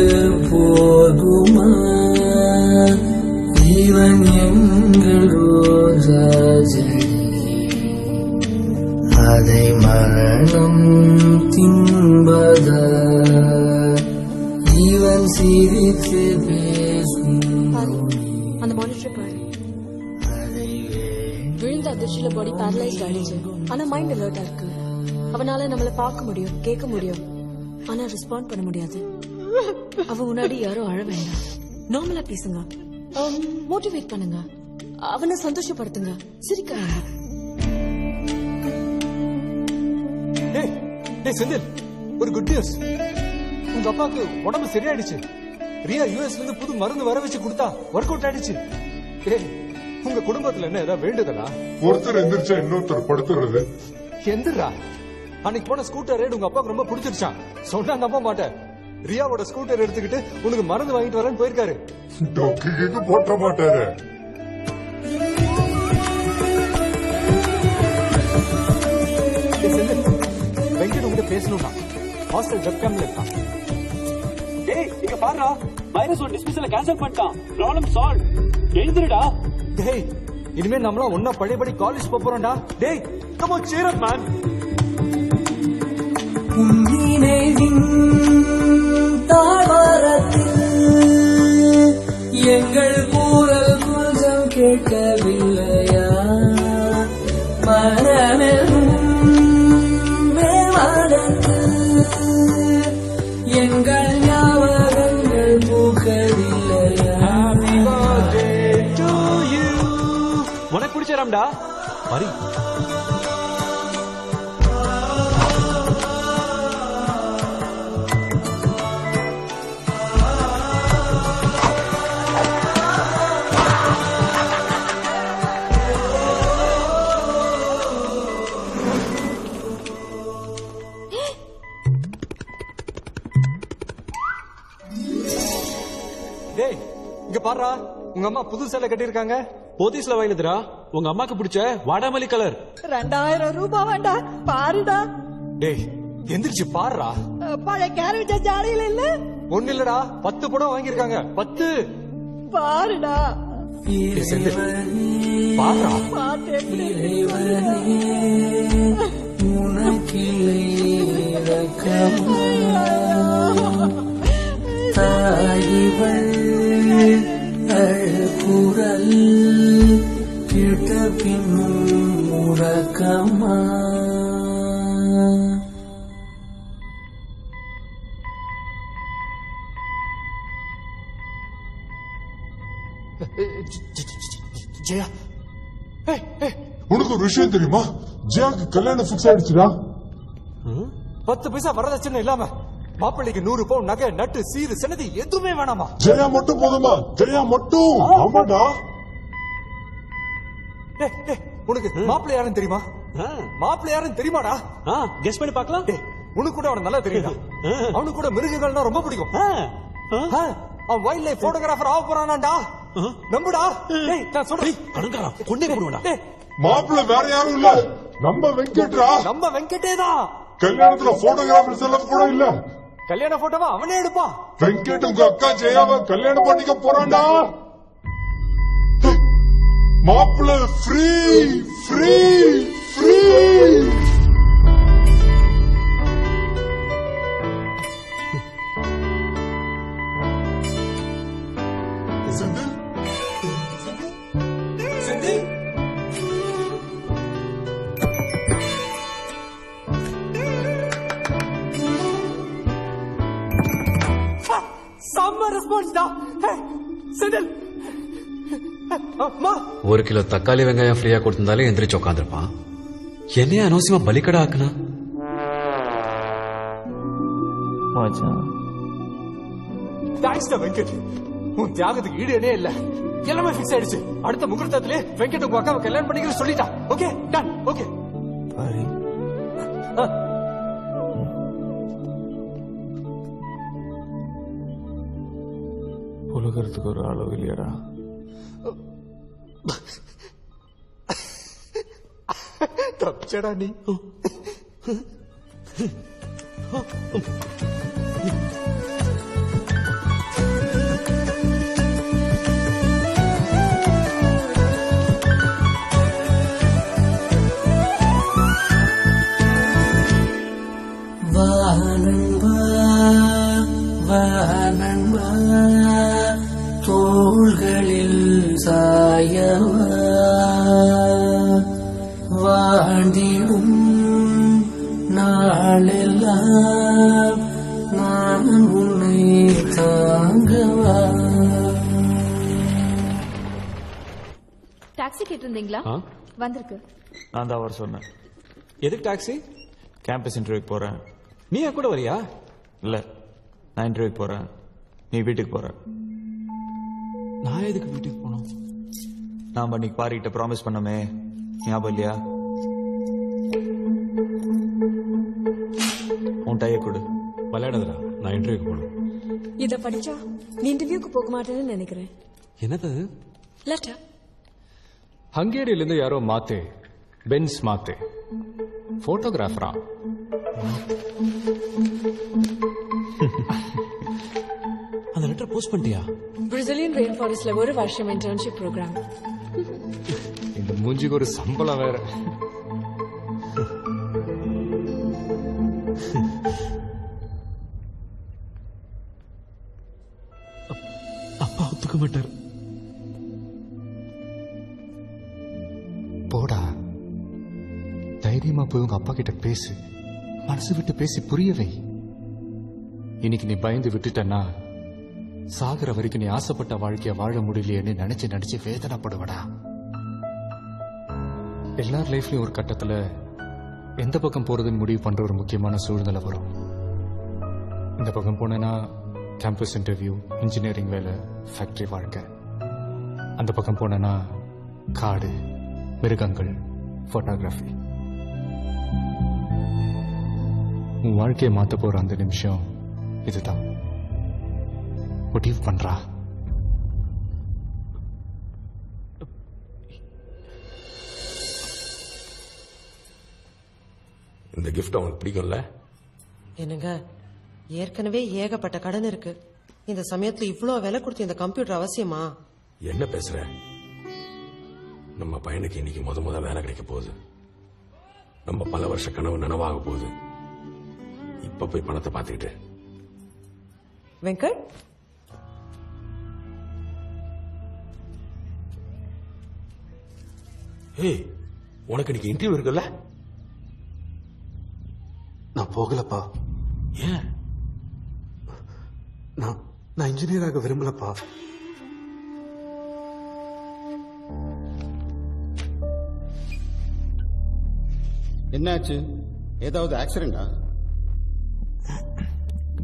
போதுமா இவன் எங்கள் ரோஜா செடி அதை மரணம் தின்பதா இவன் சிரித்து பேசும் அந்த மானிட்டர் பாரு. விழுந்த அதிர்ச்சியில பாடி பேரலைஸ்ட் ஆயிடுச்சு. ஆனா மைண்ட் அலர்ட்டா இருக்கு. அவனால நம்மள பார்க்க முடியும், கேட்க முடியும், ஆனா ரெஸ்பாண்ட் பண்ண முடியாது. அவ முன்னாடி யாரும் அழ வேண்டாம். நார்மலா பேசுங்க, மோட்டிவேட் பண்ணுங்க, அவனை சந்தோஷப்படுத்துங்க, சிரிக்க வேண்டாம். செந்தில், ஒரு குட் நியூஸ். உங்க அப்பாவுக்கு உடம்பு சரியாயிடுச்சு. ரியா யூஎஸ்ல இருந்து புது மருந்து வர வச்சு கொடுத்தா ஒர்க் அவுட் ஆயிடுச்சு. உங்க குடும்பத்துல என்ன ஏதாவது வேண்டுதலா? ஒருத்தர் எந்திரிச்சா இன்னொருத்தர் படுத்துறது. எந்திரா, அன்னைக்கு போன ஸ்கூட்டர் ரைடு உங்க அப்பாவுக்கு ரொம்ப பிடிச்சிருச்சான். சொன்னா நம்ப மாட்டேன். ரியாவோட ஸ்கூட்டர் எடுத்துக்கிட்டு உனக்கு மருந்து வாங்கிட்டு வரேன்னு போயிருக்காரு. டொக்கு போட்ட மாட்டாரு. வெங்கட் உங்ககிட்ட பேசணும்னா ஹாஸ்டல் வெப்கேம்ல இருக்கான். டேய் இங்க பாருடா, வைரஸ் ஒரு டிஸ்மிஸல கேன்சல் பண்ணிட்டான். Problem solve. எழுந்திருடா. டேய் இனிமே நம்மளா ஒன்னா பழையபடி காலேஜ் போறோம்டா. டேய் come on cheer up man. நினைவின் தாழ்வாரத்தில் எங்கள் கூறல் கொஞ்சம் கேட்கவில்லையா? மரமெனும் மேவானத்தில் எங்கள் ஞாபகங்கள் பூக்கவில்லையா? உனக்கு பிடிச்சாராம்டா மரி. டேய் இங்க பாருடா, உங்க அம்மா புது சேலை கட்டிருக்காங்க. போத்தீஸ்ல வாங்கினதுடா. உங்க அம்மாக்கு பிடிச்ச வாடாமல்லி கலர். 2000 ரூபாய் வேண்டா, பாருடா. டேய் எந்திரிச்சு பாருடா. பழைய கேரட் ஜாடியில இல்ல. ஒண்ணு இல்லடா, 10 படம் வாங்கிருக்காங்க. 10 பாருடா. பாருடா. உனக்கில்லை தாயிவள் அழுகுரல் கிட்ட பின்னும் உறக்கமா? ஜெயா, உனக்கு ஒரு விஷயம் தெரியுமா? ஜெயாக்கு கல்யாணம் பிக்ஸ் ஆயிடுச்சுடா. 10 பைசா வரதட்சணை இல்லாம மாப்பிள்ளைக்கு 100 பவுன் நகை நட்டு சீரு சனதி எதுவுமே வேணாமா? ஜெயா மட்டும் போதுமா? ஜெயா மட்டும். ஆமாடா. உனக்கு மாப்பிள்ளை யாருன்னு தெரியுமா? மாப்பிள்ளை யாருன்னு தெரியுமாடா? கெஸ் பண்ணி பார்க்கலாம். உனக்கு கூட அவன் நல்லா தெரியுதா? அவனுக்கு கூட மிருகங்கள்னா ரொம்ப பிடிக்கும். அவன் வைல்ட் லைஃப் போட்டோகிராஃபர் ஆக போறானாடா. நம்புடா. டேய் நான் சொல்றேன். அடங்கடா, கொண்டே போடுடா. மாப்பிள்ளை வேற யாரும் இல்ல, நம்ம வெங்கட்ரா. நம்ம வெங்கடே தான். கல்யாணத்துல போட்டோகிராஃபர்ஸ் எல்லாம் கூட இல்ல. கல்யாண போட்டோவா அவனே எடுப்பான். வெங்கட் உங்க அக்கா ஜெயாவை கல்யாணம் பண்ணிக்க போறான்டா. மாப்பிள்ளை ஃப்ரீ ஃப்ரீ ஃப்ரீ. ஒரு கிலோ தக்காளி வெங்காயம் ஃப்ரீயா கொடுத்திருந்தாலே எந்திரிச்சு உட்காந்துருப்பான். என்னைய அனவசியமா பலிக்கடா ஆக்குனா? தேங்க்ஸ் வெங்கட். உன் தியாகத்துக்கு ஈடே இல்ல. எல்லாமே ஃபிக்ஸ் ஆயிடுச்சு. அடுத்த முகூர்த்தத்திலே வெங்கட் உங்க அக்காவை கல்யாணம் பண்ணிக்கிற சொல்லிட்டா. Okay done. ஓகே பாரு உலகத்துக்கு ஒரு அளவு இல்லையாடா. தப்பிச்சடா நீ. வானன்பா வானன்பா தோள்களில் சாயவா வாழ்ந்திடும் நாளெல்லாம் நான் உன்னை தாங்கவா. டாக்ஸி கேட்டிருந்தீங்களா? வந்திருக்கு. நான் தான் அவர் சொன்னேன். எதுக்கு டாக்ஸி? கேம்பஸ் இன்டர்வியூக்கு போறேன். நீ என் கூட வரியா? இல்ல, நான் இன்டர்வியூக்கு போறேன், நீ வீட்டுக்கு போற. நான் எதுக்கு வீட்டுக்கு போனோம்? நாம அன்னைக்கு பாரிக்கிட்ட ப்ராமிஸ் பண்ணமே, ஞாபகம் இல்லையா? உன் டைய கொடு. விளையாடுறா, நான் இன்டர்வியூக்கு போகணும். இத படிச்சா நீ இன்டர்வியூக்கு போக மாட்டேன்னு நினைக்கிறேன். என்னது? லெட்டர். ஹங்கேரியில இருந்து யாரோ மாத்தே, பென்ஸ் மாத்தே, போட்டோகிராஃபரா. அந்த லெட்டர் போஸ்ட் பண்ணிட்டியா? பிரேசிலியன் ரெயின் ஃபாரஸ்ட்ல ஒரு வருஷம் இன்டர்ன்ஷிப் ப்ரோக்ராம். இந்த மூஞ்சிக்கு ஒரு சம்பளம் வேற. அப்பா ஒத்துக்க மாட்டார். போடா, தைரியமா போய் உங்க அப்பா கிட்ட பேசு, மனசு விட்டு பேசி புரியவை. இன்னைக்கு நீ பயந்து விட்டுட்டன்னா சாகர வரைக்கும் நீ ஆசைப்பட்ட வாழ்க்கைய வாழ முடியலையேன்னு நினைச்சு வேதனைப்படுவடா. எல்லார் லைஃப்லயும் ஒரு கட்டத்துல எந்த பக்கம் போறதுன்னு முடிவு பண்ற ஒரு முக்கியமான சூழ்நிலை வரும். இந்த பக்கம் போனேன்னா கேம்பஸ் இன்டர்வியூ, இன்ஜினியரிங் வேலை, ஃபேக்டரி வாழ்க்கை. அந்த பக்கம் போனேன்னா காடு, மிருகங்கள், போட்டோகிராஃபி. உன் வாழ்க்கையை மாத்த போற அந்த நிமிஷம் இதுதான். முடிவு பண்றா. இந்த கிஃப்ட் அவனுக்கு பிடிக்கும்ல? என்னங்க, ஏற்கனவே ஏகப்பட்ட கடன் இருக்கு. இந்த சமயத்துல இவ்வளவு விலை கொடுத்து இந்த கம்ப்யூட்டர் அவசியமா? என்ன பேசுற? நம்ம பையனுக்கு இன்னைக்கு முத வேலை கிடைக்க போகுது. நம்ம பல வருஷ கனவு நனவாக போகுது. இப்ப போய் பணத்தை பார்த்துக்கிட்டு. வெங்கட், ஏய், உனக்கு இன்னைக்கு இன்டர்வியூ இருக்குல்ல? நான் போகலப்பா. ஏன்? நான் இன்ஜினியர் ஆக விரும்பலப்பா. என்னாச்சு? ஏதாவது ஆக்சிடென்டா?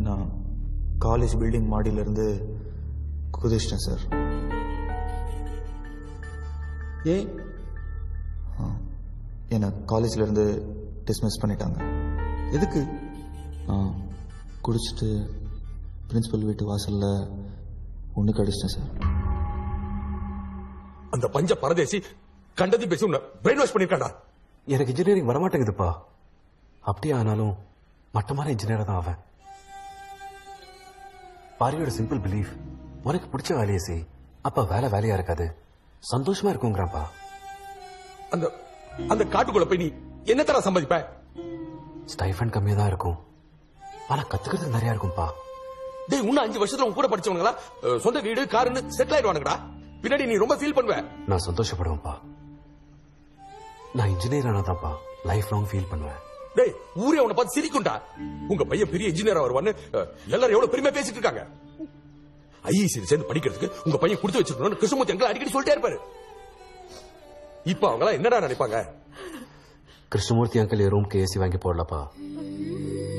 நான் காலேஜ் பில்டிங் மாடியில இருந்து குதிச்சிட்டேன் சார். ஏன்? என்னை காலேஜ்ல இருந்து டிஸ்மிஸ் பண்ணிட்டாங்க. எதுக்கு? குடிச்சிட்டு பிரின்சிபல் வீட்டு வாசல்ல ஒண்ணு கடிச்சிட்டேன் சார். அந்த பஞ்ச பரதேசி கண்டதி பேசி உன்னை பிரெயின் வாஷ் பண்ணிருக்காடா. எனக்கு இன்ஜினியரிங் வரமாட்டேங்குதுப்பா. அப்படியே ஆனாலும் மட்டமான இன்ஜினியர் தான் அவன். பாரியோட சிம்பிள் பிலீஃப், உனக்கு பிடிச்ச வேலையை செய், அப்ப வேலையா இருக்காது, சந்தோஷமா இருக்குங்கிறாப்பா. அந்த அந்த காட்டுக்குள்ள போய் நீ என்ன தர சம்பாதிப்ப? ஸ்டைஃபண்ட் கம்மியா தான் இருக்கும், ஆனா கத்துக்கிறதுக்கு நிறைய இருக்கும்பா. டேய், இன்னும் 5 வருஷத்துல உன் கூட படிச்சவங்களா சொந்த வீடு காருன்னு செட்டில் ஆயிடுவானுங்கடா. பின்னாடி நீ ரொம்ப ஃபீல் பண்ணுவ. நான் சந்தோஷப்படுவேன்ப்பா. நான் இன்ஜினியர் ஆனாதான்ப்பா லைஃப் லாங் ஃபீல் பண்ணுவேன். டேய், ஊரே உன்னை பார்த்து சிரிக்கும்டா. உங்க பையன் பெரிய இன்ஜினியரா வருவான்னு எல்லாரும் எவ்வளவு பெருமையா பேசிட்டு இருக்காங்க. ஐஇசி சேர்ந்து படிக்கிறதுக்கு உங்க பையன் கொடுத்து வச்சிருக்கணும்னு கிருஷ்ணமூர்த்தி அங்கிள் அடிக்கடி சொல்லிட்டே இருப்பாரு. இப்ப அவங்க எல்லாம் என்னடா நினைப்பாங்க? கிருஷ்ணமூர்த்தி அங்கிள் என் ரூம்க்கு ஏசி வாங்கி போடலப்பா.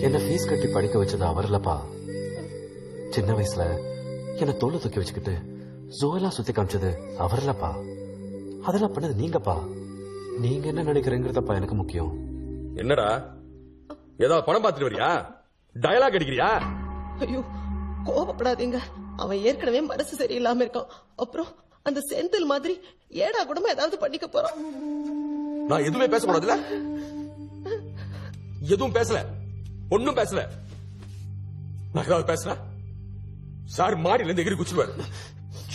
என்ன ஃபீஸ் கட்டி படிக்க வச்சது அவர் இல்லப்பா. சின்ன வயசுல என்ன தோல்ல தூக்கி வச்சுக்கிட்டு ஜோலாம் சுத்தி காமிச்சது அவர்லப்பா, அதெல்லாம் பண்ணது நீங்கப்பா. நீங்க என்ன நினைக்கிறீங்கிறதப்பா எனக்கு முக்கியம். என்னடா ஏதாவது பணம் பார்த்துட்டு வரியா? டயலாக் அடிக்கிறியா? ஐயோ கோபப்படாதீங்க, அவன் ஏற்கனவே மனசு சரியில்லாம இருக்கான். அப்புறம் அந்த செந்தில் மாதிரி ஏடா கூடமா ஏதாவது பண்ணிக்க போறான். நான் எதுவுமே பேசக்கூடாதுல? எதுவும் பேசல, ஒன்னும் பேசல. நான் ஏதாவது பேசுறேன் சார் மாடியில இருந்து எகிரி குச்சிடுவாரு.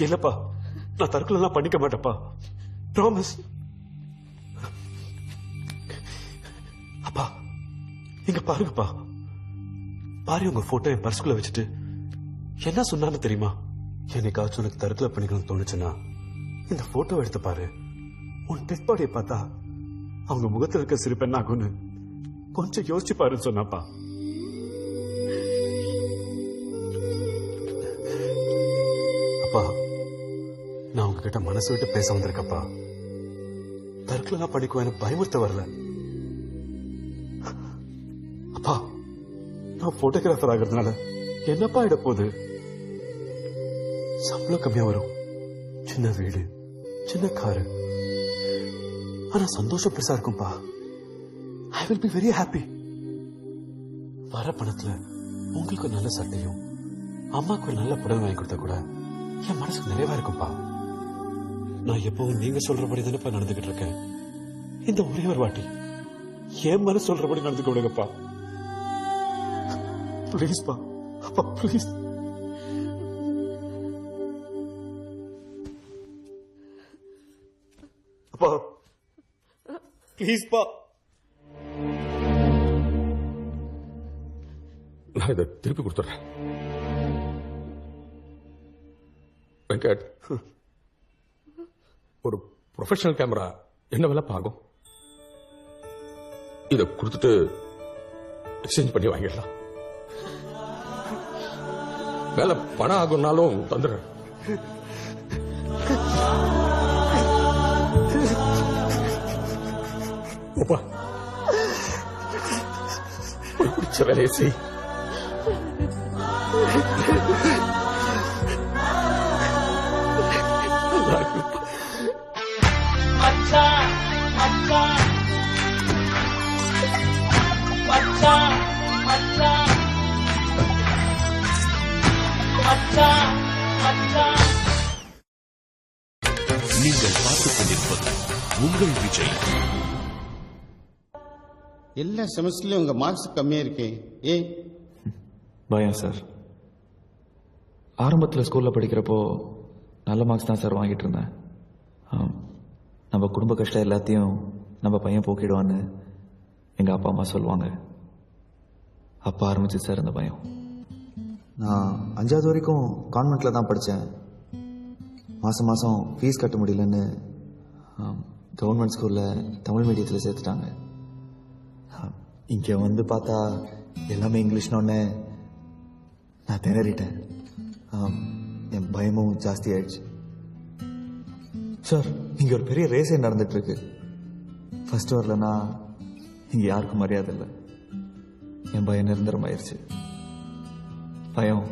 இல்லப்பா, நான் தற்கொலை எல்லாம் பண்ணிக்க மாட்டேப்பா, ப்ராமிஸ். அப்பா இங்க பாருங்கப்பா, பாரு உங்க போட்டோ என் பர்சுக்குள்ள வச்சுட்டு என்ன சொன்னான்னு தெரியுமா? என்னைக்காச்சும் உனக்கு தற்கொலை பண்ணிக்கணும்னு தோணுச்சுன்னா இந்த போட்டோ எடுத்து பாரு. உன் டெத் பாடியை பார்த்தா அவங்க முகத்தில் இருக்க சிரிப்பு என்ன ஆகும்னு கொஞ்சம் யோசிச்சு பாருன்னு சொன்னாப்பா. அப்பா நான் உங்ககிட்ட மனசு விட்டு பேச வந்திருக்கப்பா. தற்கொலை பண்ணிக்குவேன் பயமுறுத்த வரல. அப்பா நான் போட்டோகிராஃபர் ஆகிறதுனால என்னப்பா இட போகுது? சம்பளம் கம்மியா வரும், சின்ன வீடு, சின்ன காரு, ஆனா சந்தோஷம் பெருசா இருக்கும்பா. I will be very happy. வர பணத்துல உங்களுக்கு நல்ல சட்டையும் அம்மாக்கு ஒரு நல்ல புடவை வாங்கி கொடுத்தா கூட என் மனசுக்கு நிறைவா இருக்கும்பா. நான் எப்பவும் நீங்க சொல்றபடி தானப்பா நடந்துகிட்டு இருக்கேன். இந்த ஒரே ஒரு வாட்டி என் மனசு சொல்றபடி நடந்துக்க விடுங்கப்பா. ப்ளீஸ் பா, அப்பா ப்ளீஸ். அப்பா ப்ளீஸ் பா. நான் இதை திருப்பி கொடுத்துறேன். வெங்கட், ஒரு ப்ரொஃபஷனல் கேமரா என்ன விலை ஆகும்? இதை கொடுத்துட்டு எக்ஸ்சேஞ்ச் பண்ணி வாங்கிடலாம். வேலை பணம் ஆகும்னாலும் தந்துடுறேன். பிடிச்ச வேலையை செய். நீங்கள் பார்த்துக் கொண்டிருப்பது உங்கள் விஜய். எல்லா செமஸ்டர்லயும் உங்க மார்க்ஸ் கம்மியா இருக்கே, ஏன்? பயம் சார். ஆரம்பத்தில் ஸ்கூலில் படிக்கிறப்போ நல்ல மார்க்ஸ் தான் சார் வாங்கிட்டு இருந்தேன். நம்ம குடும்ப கஷ்டம் எல்லாத்தையும் நம்ம பையன் போக்கிடுவான்னு எங்கள் அப்பா அம்மா சொல்லுவாங்க. அப்போ ஆரம்பிச்சு சார் அந்த பயம். நான் 5வது வரைக்கும் கான்வென்ட்டில் தான் படித்தேன். மாதம் மாதம் ஃபீஸ் கட்ட முடியலன்னு கவர்மெண்ட் ஸ்கூலில் தமிழ் மீடியத்தில் சேர்த்துட்டாங்க. இங்கே வந்து பார்த்தா எல்லாமே இங்கிலீஷ்னோடனே நான் திணறிட்டேன். என் பயமும் ஜாஸ்தி ஆயிடுச்சு. சார் இங்கே ஒரு பெரிய ரேஸே நடந்துட்டுருக்கு. ஃபர்ஸ்ட் வரலன்னா இங்கே யாருக்கும் மரியாதை இல்லை. என் பயம் நிரந்தரமாயிருச்சு. பயம்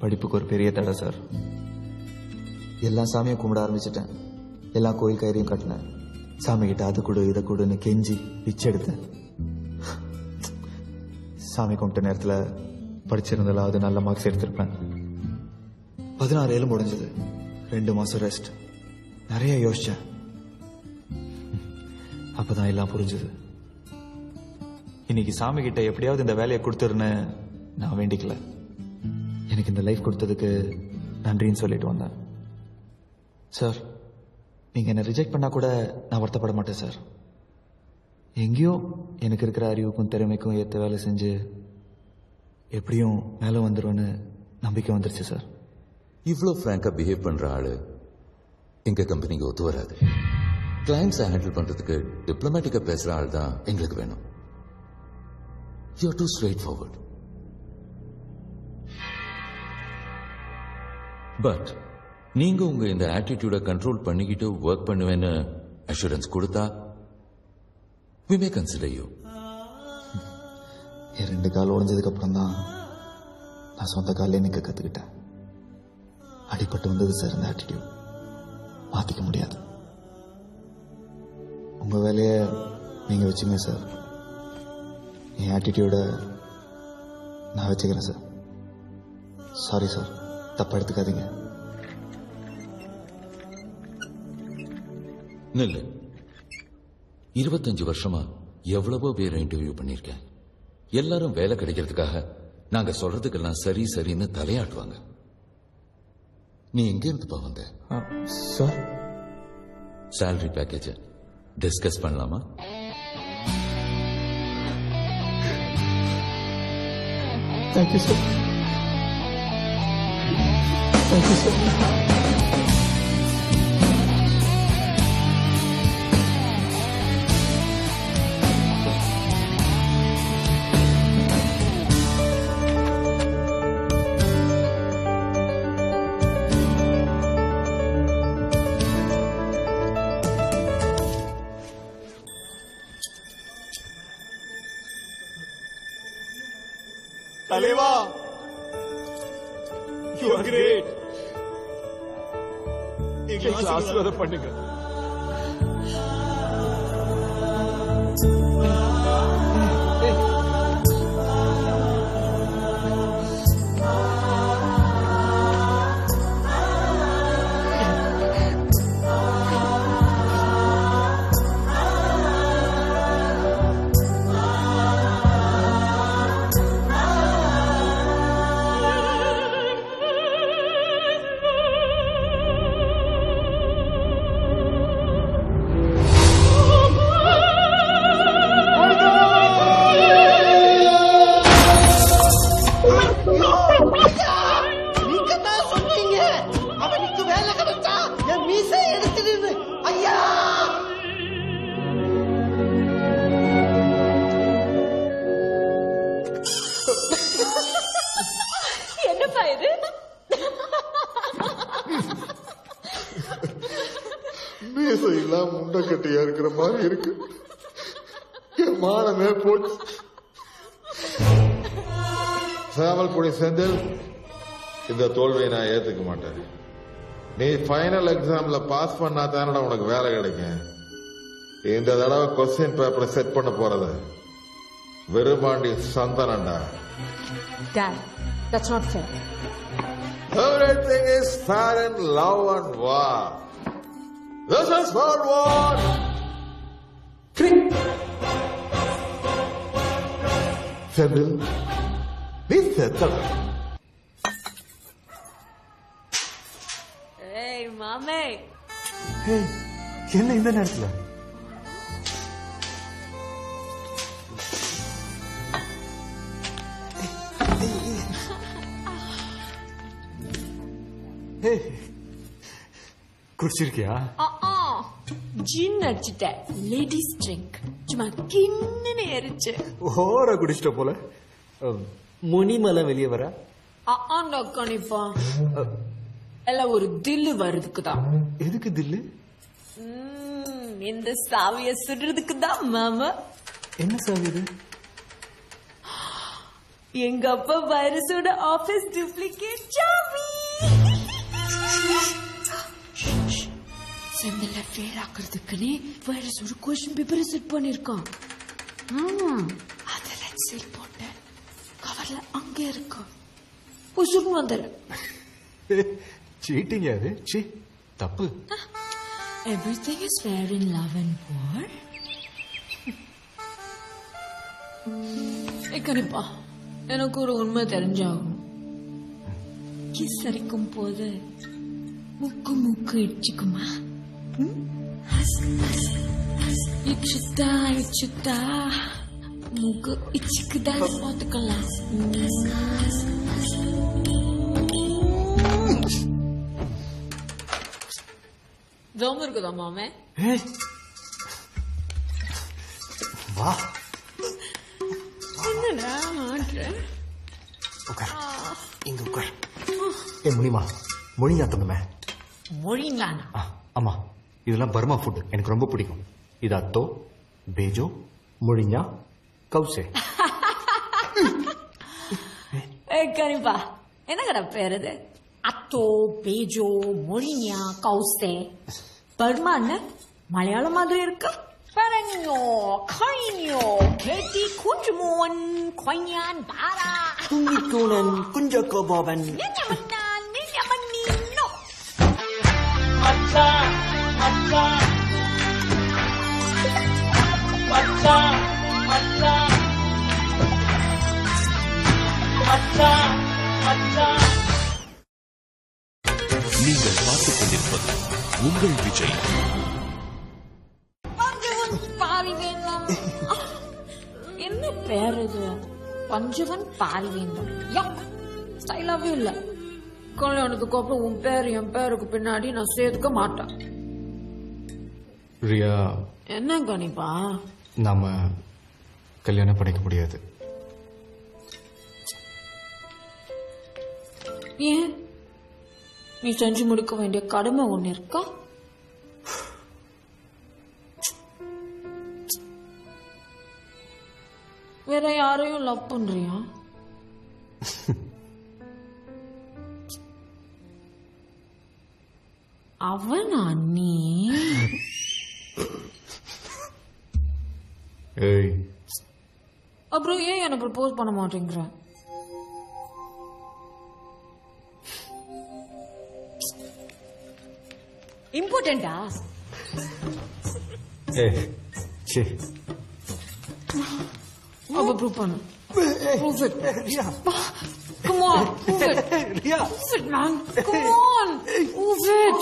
படிப்புக்கு ஒரு பெரிய தடை சார். எல்லா சாமியும் கும்பிட ஆரம்பிச்சிட்டேன். எல்லா கோயில் கயிறையும் கட்டினேன். சாமி கிட்ட அது கொடு இதை கொடுன்னு கெஞ்சி பிச்சை எடுத்தேன். சாமி கும்பிட்ட நேரத்தில் படிச்சிருந்தாலும் அது நல்ல மார்க்ஸ் எடுத்திருப்பேன். 16 முடிஞ்சது. 2 மாசம் ரெஸ்ட். நிறைய யோசிச்சேன். அப்பதான் எல்லாம் புரிஞ்சது. இன்னைக்கு சாமி கிட்ட எப்படியாவது இந்த வேலையை கொடுத்துருன்னு நான் வேண்டிக்கல. எனக்கு இந்த லைஃப் கொடுத்ததுக்கு நன்றின்னு சொல்லிட்டு வந்தேன். சார் நீங்க என்ன ரிஜெக்ட் பண்ணா கூட நான் வருத்தப்பட மாட்டேன் சார். எங்கேயோ எனக்கு இருக்கிற அறிவுக்கும் திறமைக்கும் ஏற்ற வேலை செஞ்சு எப்படியும் மேலே வந்துருவேன்னு நம்பிக்கை வந்துருச்சு சார். இவ்வளோ ஃப்ராங்கா பிஹேவ் பண்ற ஆளு எங்க கம்பெனிக்கு ஒத்து வராது. கிளைண்ட்ஸை ஹேண்டில் பண்றதுக்கு டிப்ளமேட்டிக்கா பேசுற ஆள் தான் எங்களுக்கு வேணும். You are too straightforward. But நீங்க உங்க இந்த ஆட்டிடியூட கண்ட்ரோல் பண்ணிக்கிட்டு ஒர்க் பண்ணுவேன்னு அஷூரன்ஸ் கொடுத்தா we may consider you. என் 2 கால் உடைஞ்சதுக்கு அப்புறம் தான் நான் சொந்த காலிலே நிற்க கற்றுக்கிட்டேன். அடிபட்டு வந்தது சார் இந்த ஆட்டிடியூட். மாற்றிக்க முடியாது. உங்கள் வேலையை நீங்கள் வச்சுங்க சார். என் ஆட்டிடியூடை நான் வச்சுக்கிறேன் சார். சாரி சார், தப்பா எடுத்துக்காதீங்க. நில்லு. 25 வருஷமா எவ்வளவோ பேர் இன்டர்வியூ பண்ணிருக்கேன். எல்லாரும் வேலை கிடைக்கிறதுக்காக நாங்க சொல்றதுக்கெல்லாம் சரி சரின்னு தலையாட்டுவாங்க. நீ எங்க இருந்துப்பா வந்த? சார், சேலரி பேக்கேஜ் டிஸ்கஸ் பண்ணலாமா? Thank you sir. Thank you sir. தலைவா, you are great. எங்களை ஆசீர்வாதம் பண்ணுங்க. மீசையெல்லாம் முண்டக்கட்டியா இருக்கிற மாதிரி இருக்கு. என் மானமே போச்சு. சாமல்புடி செந்தில், இந்த தோல்வியை நான் ஏத்துக்க மாட்டேன். நீ ஃபைனல் எக்ஸாம்ல பாஸ் பண்ணா தானடா உனக்கு வேலை கிடைக்கும். இந்த தடவை கொஸ்டின் பேப்பரை செட் பண்ண போறது வெறுமாண்டி சந்தனண்டா. Dad, that's not fair. Everything is fair in love and war. This is World War III. Senthil, நீ செத்தடா. ஏய் மாமே, என்ன இந்த நேரத்துல? குடிச்சிருக்கியா? ஜின் அடிச்சிட்டேன். Ladies drink. சும்மா கிண்ணு எரிச்சு ஓர குடிச்சிட்ட போல. முனிமலை வெளியே வர கணிப்பா எல்லாம் ஒரு தில்லு வருதுக்குதான். எதுக்கு தில்லு? இந்த சாவிய சுடுறதுக்கு தான் மாமா. என்ன சாவி இது? எங்க அப்பா வைரஸோட ஆபீஸ் டூப்ளிகேட் சாவி. செந்தில ஃபேர் ஆக்குறதுக்குன்னு வைரஸ் ஒரு கொஸ்டின் பேப்பர் செட் பண்ணிருக்கான். அதுல செல் போட்டேன். கவர்ல அங்கே இருக்கும். உசுறு வந்துரு. சீட்டிங் அது. சி, தப்பு. Everything is fair in love and war. கணிப்பா, எனக்கு ஒரு உண்மை தெரிஞ்சாகும். கிஸ் அடிக்கும் போது முக்கு முக்கு இடிச்சுக்குமா? இச்சுத்தா முக்கு இச்சுக்குதா பார்த்துக்கலாம். தோம இருக்குதா மாமே? வா. என்னடா மாற்ற? இங்க உட்கார். முனிமா, மொழியா தந்தமே. மொழிங்களானா? ஆமா, இதெல்லாம் பர்மா ஃபுட். எனக்கு ரொம்ப பிடிக்கும். இது அத்தோ, பேஜோ, மொழிஞ்சா, கவுசே. கணிப்பா, என்ன கடை பேர் இது? அத்தோ பேஜோ மொழியா கௌசே பர்மான்னு மலையாளம் மாதிரி இருக்கா பரஞ்சோ கைனியோ கேட்டி குஞ்சுமோன் கொய்யான் பாரா குங்கிக்கூனன் குஞ்சக்கோ போவன் நின்னமன்னான் நின்னமன்னோ மச்சா மச்சா மச்சா மச்சா மச்சா மச்சா. நீங்கள் பார்த்துக் கொண்டிருப்பது உங்கள் விஜய். பாரிவேந்தம் என்ன பேர் இது பஞ்சவன் பாரிவேந்தம் ஸ்டைலாவே இல்ல கல்யாணத்துக்கு அப்புறம் உன் பேர் என் பேருக்கு பின்னாடி நான் சேர்த்துக்க மாட்டேன் ரியா என்ன கணிப்பா நாம கல்யாணம் பண்ணிக்க முடியாது. ஏன் நீ செஞ்சு முடிக்க வேண்டிய கடமை ஒண்ணு இருக்கா வேற யாரையும் லவ் பண்றியா அவனா நீ ஏய் அப்புறம் ஏன் எனக்கு ப்ரப்போஸ் பண்ண மாட்டேங்கிற இம்பார்ட்டண்டா ஏய் சே அப்ப ப்ரூவ் பண்ணு prove it come on prove it prove it man come on prove it